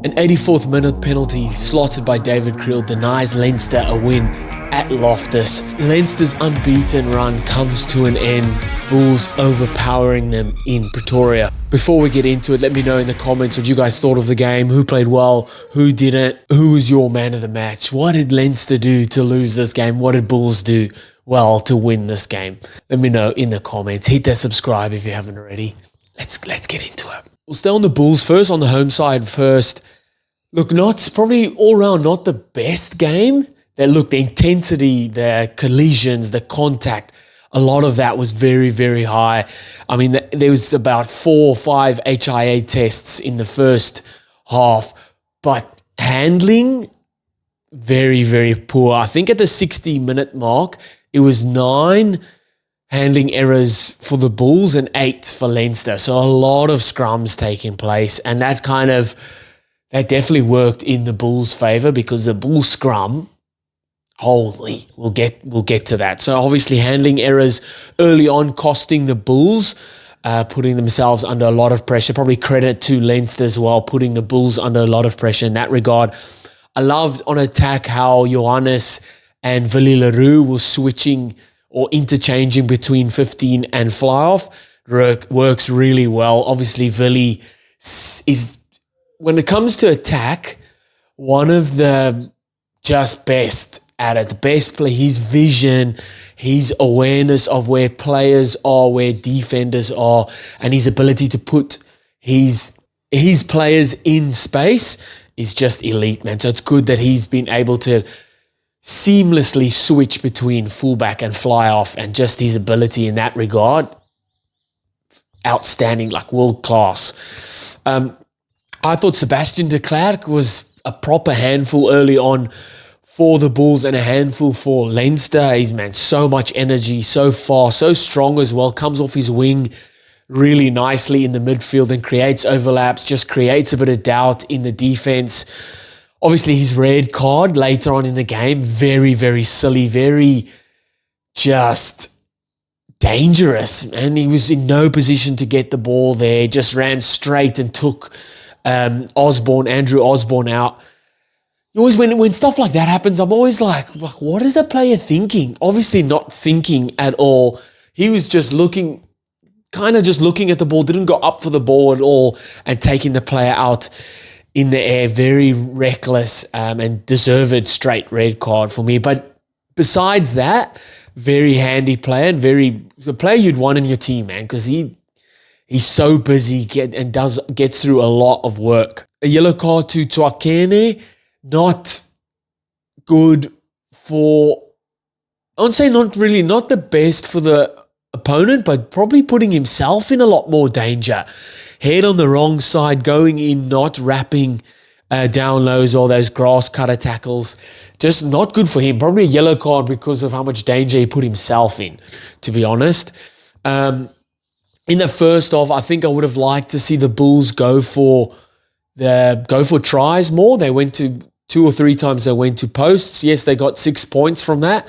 An 84th minute penalty slotted by David Creel denies Leinster a win at Loftus. Leinster's unbeaten run comes to an end, Bulls overpowering them in Pretoria. Before we get into it, let me know in the comments what you guys thought of the game, who played well, who didn't, who was your man of the match, what did Leinster do to lose this game, what did Bulls do well to win this game. Let me know in the comments. Hit that subscribe if you haven't already. Let's get into it. We'll stay on the Bulls first, on the home side first. Look, probably all around not the best game. The intensity, the collisions, the contact, a lot of that was very, very high. I mean, there was about 4 or 5 HIA tests in the first half, but handling, very, very poor. I think at the 60-minute mark, it was 9 handling errors for the Bulls and 8 for Leinster. So a lot of scrums taking place, and that definitely worked in the Bulls' favour because the Bulls scrum, holy, we'll get to that. So obviously handling errors early on costing the Bulls, putting themselves under a lot of pressure. Probably credit to Leinster as well, putting the Bulls under a lot of pressure in that regard. I loved on attack how Johannes and Willie Leroux were switching or interchanging between 15 and fly-off. Works really well. Obviously, Willie is, when it comes to attack, one of the just best at it. The best play, his vision, his awareness of where players are, where defenders are, and his ability to put his players in space is just elite, man. So it's good that he's been able to seamlessly switch between fullback and fly off, and just his ability in that regard, outstanding, like world class. I thought Sebastian de Klerk was a proper handful early on for the Bulls and a handful for Leinster. He's, man, so much energy, so fast, so strong as well, comes off his wing really nicely in the midfield and creates overlaps, just creates a bit of doubt in the defense. Obviously, his red card later on in the game, very, very silly, very just dangerous. And he was in no position to get the ball there, just ran straight and took Andrew Osborne out. You always, when stuff like that happens, I'm always like, what is the player thinking? Obviously not thinking at all. He was just looking at the ball, didn't go up for the ball at all, and taking the player out in the air. Very reckless and deserved straight red card for me. But besides that, very handy player, and the player you'd want in your team, man, because he's so busy and gets through a lot of work. A yellow card to Tuakene, not good for, I would say not the best for the opponent, but probably putting himself in a lot more danger. Head on the wrong side, going in, not wrapping down lows, all those grass cutter tackles. Just not good for him. Probably a yellow card because of how much danger he put himself in, to be honest. In the first half, I think I would have liked to see the Bulls go for tries more. They went to 2 or 3 times. They went to posts. Yes, they got 6 points from that.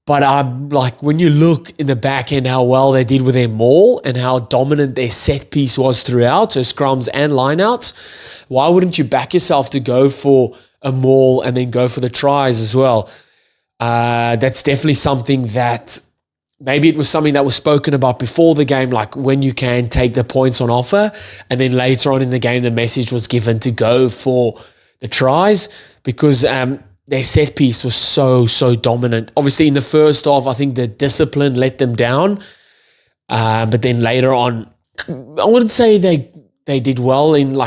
But when you look in the back end how well they did with their maul and how dominant their set piece was throughout, so scrums and lineouts, why wouldn't you back yourself to go for a maul and then go for the tries as well? That's definitely something that maybe it was something that was spoken about before the game, like when you can take the points on offer, and then later on in the game the message was given to go for the tries because their set piece was so dominant. Obviously, in the first half, I think the discipline let them down. But then later on, I wouldn't say they did well in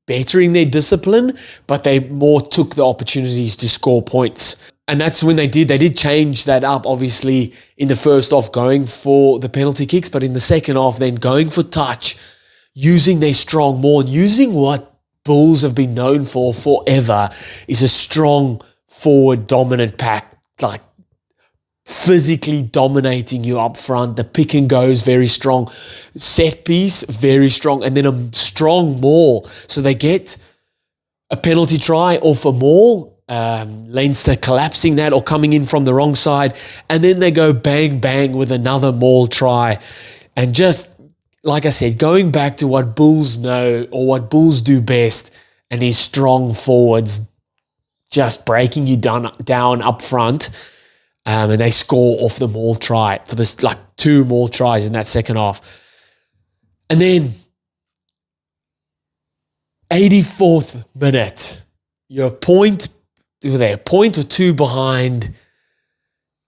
bettering their discipline, but they more took the opportunities to score points. And that's when they did change that up, obviously, in the first half, going for the penalty kicks, but in the second half, then going for touch, using their strong maul, and using what Bulls have been known for forever is a strong forward dominant pack, like physically dominating you up front. The pick and go is very strong. Set piece, very strong. And then a strong maul. So they get a penalty try off a maul, Leinster collapsing that or coming in from the wrong side. And then they go bang, bang with another maul try. And just, like I said, going back to what Bulls know or what Bulls do best, and his strong forwards just breaking you down up front. And they score off the maul try for this, like 2 more tries in that second half. And then 84th minute, you're a point or 2 behind.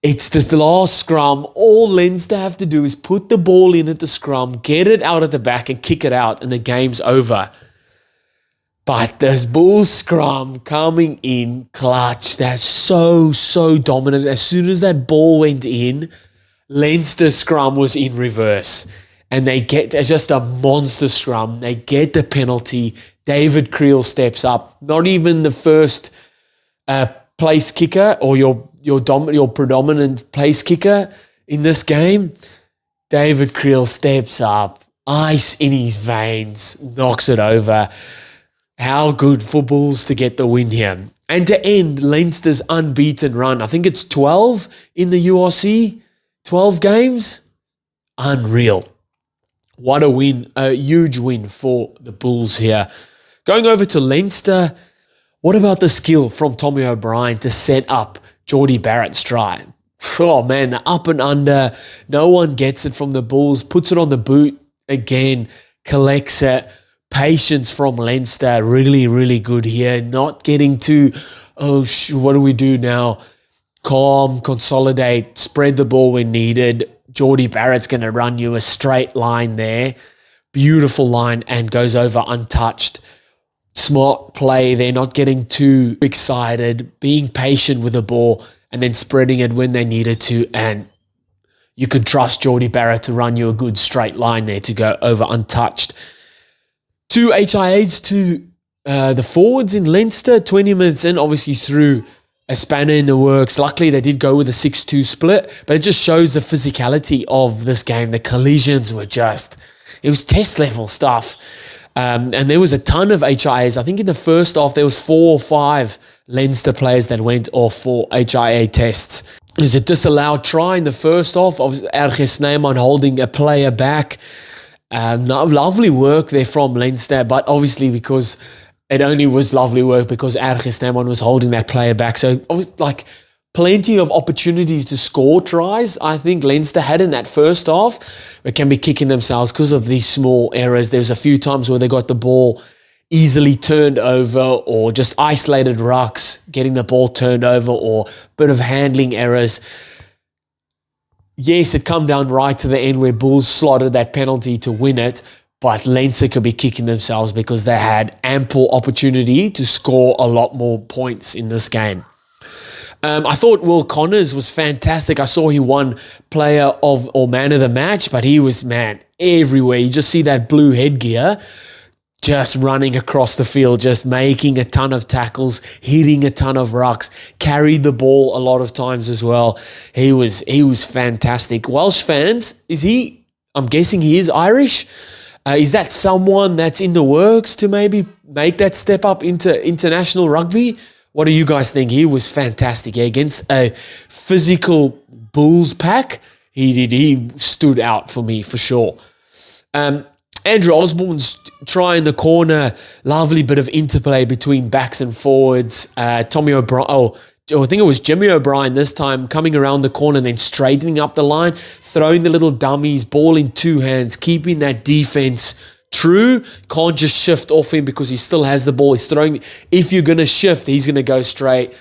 It's the last scrum. All Leinster have to do is put the ball in at the scrum, get it out at the back and kick it out, and the game's over. But this Bulls scrum coming in clutch, they're so dominant. As soon as that ball went in, Leinster's scrum was in reverse. And it's just a monster scrum. They get the penalty. David Creel steps up. Not even the first place kicker or your predominant place kicker in this game. David Creel steps up, ice in his veins, knocks it over. How good for Bulls to get the win here. And to end Leinster's unbeaten run. I think it's 12 in the URC. 12 games. Unreal. What a win. A huge win for the Bulls here. Going over to Leinster. What about the skill from Tommy O'Brien to set up Jordie Barrett's try? Oh man, up and under. No one gets it from the Bulls. Puts it on the boot again. Collects it. Patience from Leinster, really good here. Not getting too, what do we do now? Calm, consolidate, spread the ball when needed. Jordie Barrett's going to run you a straight line there. Beautiful line and goes over untouched. Smart play. They're not getting too excited, being patient with the ball and then spreading it when they needed to. And you can trust Jordie Barrett to run you a good straight line there to go over untouched. 2 HIAs to the forwards in Leinster, 20 minutes in, obviously threw a spanner in the works. Luckily, they did go with a 6-2 split, but it just shows the physicality of this game. The collisions were it was test level stuff. And there was a ton of HIAs. I think in the first half, there was 4 or 5 Leinster players that went off for HIA tests. There's a disallowed try in the first half of Erge Snyman holding a player back. Lovely work there from Leinster, but obviously because it only was lovely work because Erge Snyman was holding that player back. So like plenty of opportunities to score tries. I think Leinster had in that first half, but can be kicking themselves because of these small errors. There's a few times where they got the ball easily turned over or just isolated rucks, getting the ball turned over or a bit of handling errors. Yes, it come down right to the end where Bulls slotted that penalty to win it, but Leinster could be kicking themselves because they had ample opportunity to score a lot more points in this game. I thought Will Connors was fantastic. I saw he won player of or man of the match, but he was, everywhere. You just see that blue headgear just running across the field, just making a ton of tackles, hitting a ton of rucks, carried the ball a lot of times as well. He was fantastic. Welsh fans, I'm guessing he is Irish. Is that someone that's in the works to maybe make that step up into international rugby? What do you guys think? He was fantastic against a physical Bulls pack. He stood out for me for sure. Andrew Osborne's try in the corner, lovely bit of interplay between backs and forwards. Tommy O'Brien, I think it was Jimmy O'Brien this time, coming around the corner and then straightening up the line, throwing the little dummies, ball in 2 hands, keeping that defense true. Can't just shift off him because he still has the ball. He's throwing. If you're going to shift, he's going to go straight.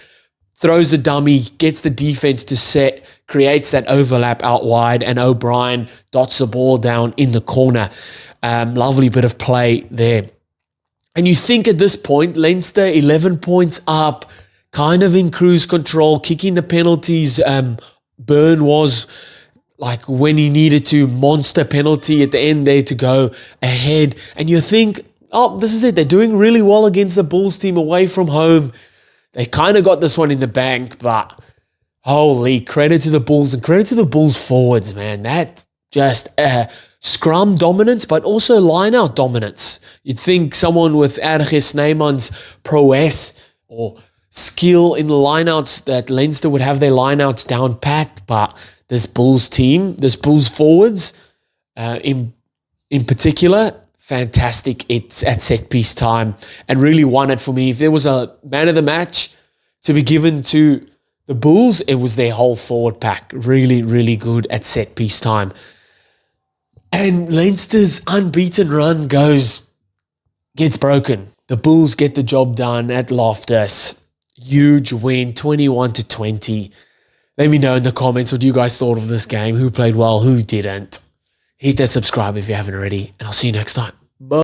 Throws the dummy, gets the defense to set, creates that overlap out wide, and O'Brien dots the ball down in the corner. Lovely bit of play there. And you think at this point, Leinster 11 points up, kind of in cruise control, kicking the penalties. Byrne was like when he needed to, monster penalty at the end there to go ahead. And you think, this is it. They're doing really well against the Bulls team away from home. They kind of got this one in the bank, but holy credit to the Bulls and credit to the Bulls forwards, man. That just scrum dominance, but also line-out dominance. You'd think someone with Erge Snyman's prowess or skill in the lineouts that Leinster would have their lineouts down pat, but this Bulls team, this Bulls forwards in particular, fantastic at set piece time and really won it for me. If there was a man of the match to be given to the Bulls, it was their whole forward pack. Really, really good at set piece time. And Leinster's unbeaten run gets broken. The Bulls get the job done at Loftus. Huge win, 21-20. Let me know in the comments what you guys thought of this game. Who played well, who didn't. Hit that subscribe if you haven't already. And I'll see you next time.